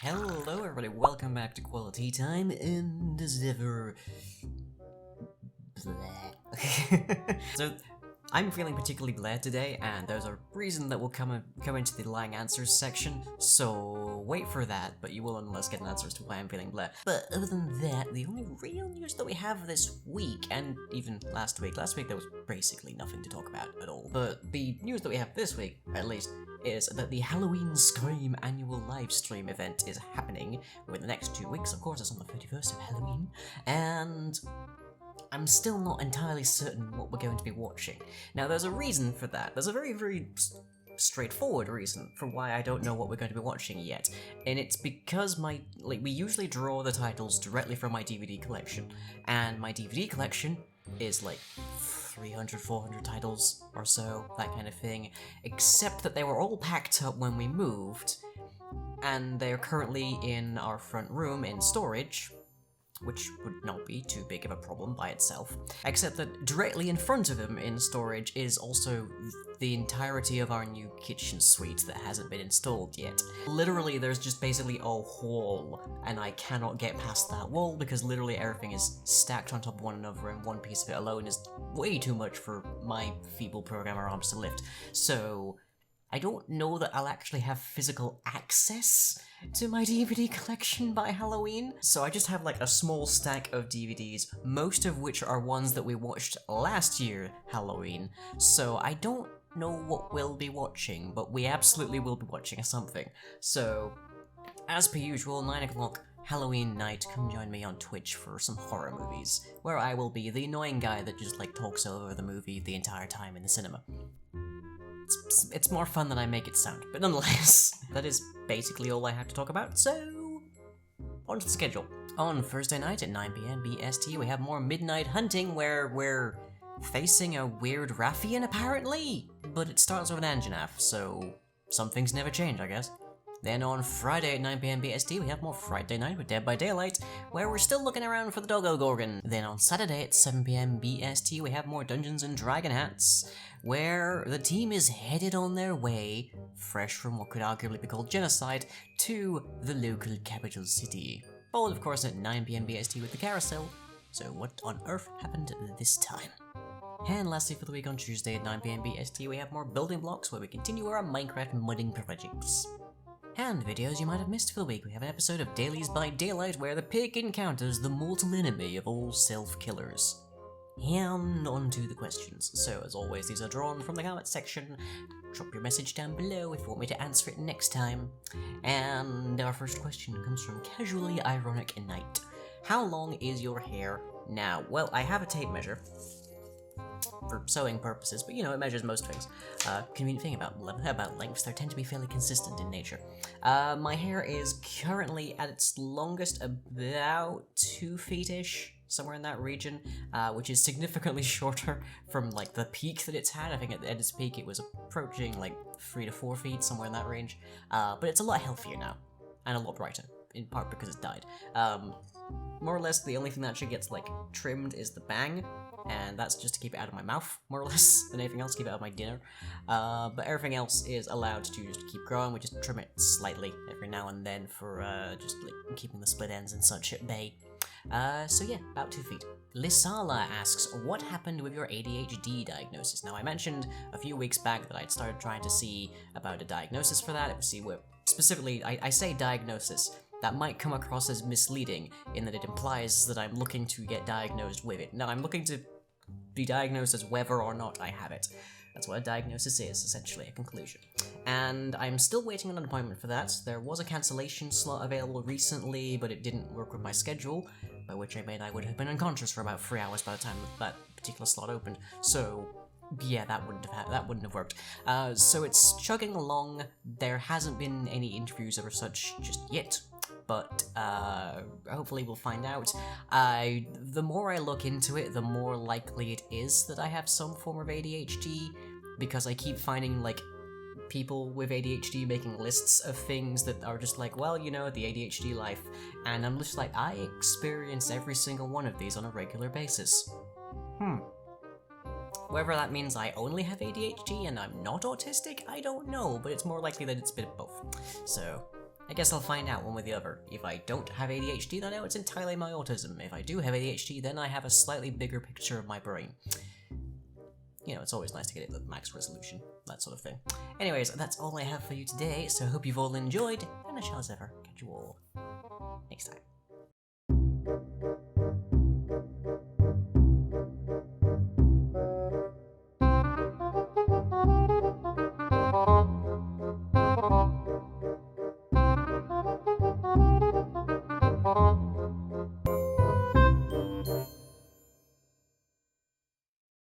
Hello everybody, welcome back to Quali-Tea time, and as ever... bleh. So, I'm feeling particularly bleh today, and there's a reason that will come into the lying answers section, so wait for that, but you will nonetheless get an answer as to why I'm feeling bleh. But other than that, the only real news that we have this week, and even last week there was basically nothing to talk about at all, but the news that we have this week, at least, is that the Halloween Scream annual livestream event is happening within the next 2 weeks. Of course, it's on the 31st of Halloween, and I'm still not entirely certain what we're going to be watching. Now, there's a reason for that. There's a very straightforward reason for why I don't know what we're going to be watching yet, and it's because we usually draw the titles directly from my DVD collection, and my DVD collection is like 300, 400 titles or so, that kind of thing, except that they were all packed up when we moved, and they're currently in our front room in storage, which would not be too big of a problem by itself, except that directly in front of them in storage is also the entirety of our new kitchen suite that hasn't been installed yet. Literally, there's just basically a wall, and I cannot get past that wall because literally everything is stacked on top of one another, and one piece of it alone is way too much for my feeble programmer arms to lift. So I don't know that I'll actually have physical access to my DVD collection by Halloween, so I just have like a small stack of DVDs, most of which are ones that we watched last year Halloween, so I don't know what we'll be watching, but we absolutely will be watching something. So, as per usual, 9 o'clock Halloween night, come join me on Twitch for some horror movies, where I will be the annoying guy that just like talks over the movie the entire time in the cinema. It's more fun than I make it sound, but nonetheless, that is basically all I have to talk about, so on to the schedule. On Thursday night at 9 PM BST, we have more Midnight Hunting, where we're facing a weird ruffian, apparently, but it starts with an Anjanath, so some things never change, I guess. Then on Friday at 9 PM BST, we have more Friday Night with Dead by Daylight, where we're still looking around for the Doggo Gorgon. Then on Saturday at 7 PM BST, we have more Dungeons and Dragon Hats, where the team is headed on their way, fresh from what could arguably be called genocide, to the local capital city. Followed, of course, at 9 PM BST with the Carousel. So what on earth happened this time? And lastly, for the week on Tuesday at 9 PM BST, we have more Building Blocks, where we continue our Minecraft modding projects. And videos you might have missed for the week, we have an episode of Dailies by Daylight where the pig encounters the mortal enemy of all self-killers. And on to the questions. So as always, these are drawn from the comments section. Drop your message down below if you want me to answer it next time. And our first question comes from Casually Ironic Knight. How long is your hair now? Well, I have a tape measure for sewing purposes, but you know, it measures most things. Convenient thing about lengths, they tend to be fairly consistent in nature. My hair is currently at its longest about 2 feet-ish, somewhere in that region, which is significantly shorter from like the peak that it's had. I think at its peak it was approaching like 3 to 4 feet, somewhere in that range. But it's a lot healthier now, and a lot brighter, in part because it's dyed. More or less, the only thing that actually gets like trimmed is the bang, and that's just to keep it out of my mouth, more or less, than anything else, keep it out of my dinner. But everything else is allowed to just keep growing. We just trim it slightly every now and then for just like keeping the split ends and such at bay. So yeah, about 2 feet. Lissala asks, what happened with your ADHD diagnosis? Now, I mentioned a few weeks back that I'd started trying to see about a diagnosis for that, see where, specifically, I say diagnosis. That might come across as misleading, in that it implies that I'm looking to get diagnosed with it. No, I'm looking to be diagnosed as whether or not I have it. That's what a diagnosis is, essentially, a conclusion. And I'm still waiting on an appointment for that. There was a cancellation slot available recently, but it didn't work with my schedule, by which I mean I would have been unconscious for about 3 hours by the time that particular slot opened. So yeah, that wouldn't have worked. So it's chugging along. There hasn't been any interviews or such just yet, but hopefully we'll find out. The more I look into it, the more likely it is that I have some form of ADHD, because I keep finding like people with ADHD making lists of things that are just like, well, you know, the ADHD life, and I'm just like, I experience every single one of these on a regular basis. Whether that means I only have ADHD and I'm not autistic, I don't know, but it's more likely that it's a bit of both. So, I guess I'll find out one way or the other. If I don't have ADHD, then I know it's entirely my autism. If I do have ADHD, then I have a slightly bigger picture of my brain. You know, it's always nice to get it at max resolution, that sort of thing. Anyways, that's all I have for you today, so I hope you've all enjoyed, and I shall as ever catch you all next time.